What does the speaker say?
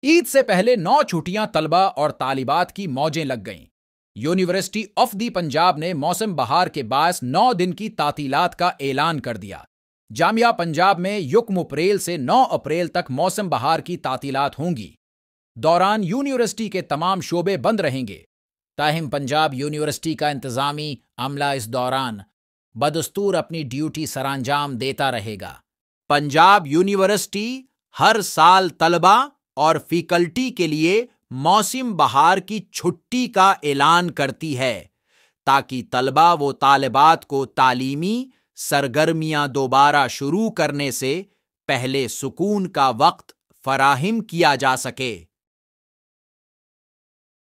ईद से पहले 9 छुट्टियां तलबा और तालिबात की मौजें लग गईं। यूनिवर्सिटी ऑफ दी पंजाब ने मौसम बहार के बायस 9 दिन की तातीलात का ऐलान कर दिया। जामिया पंजाब में युक्म अप्रैल से 9 अप्रैल तक मौसम बहार की तातीलात होंगी। दौरान यूनिवर्सिटी के तमाम शोबे बंद रहेंगे। ताहिम पंजाब यूनिवर्सिटी का इंतजामी अमला इस दौरान बदस्तूर अपनी ड्यूटी सरअंजाम देता रहेगा। पंजाब यूनिवर्सिटी हर साल तलबा और फैकल्टी के लिए मौसम बहार की छुट्टी का ऐलान करती है ताकि तलबा व तालिबात को तालीमी सरगर्मियां दोबारा शुरू करने से पहले सुकून का वक्त फराहिम किया जा सके।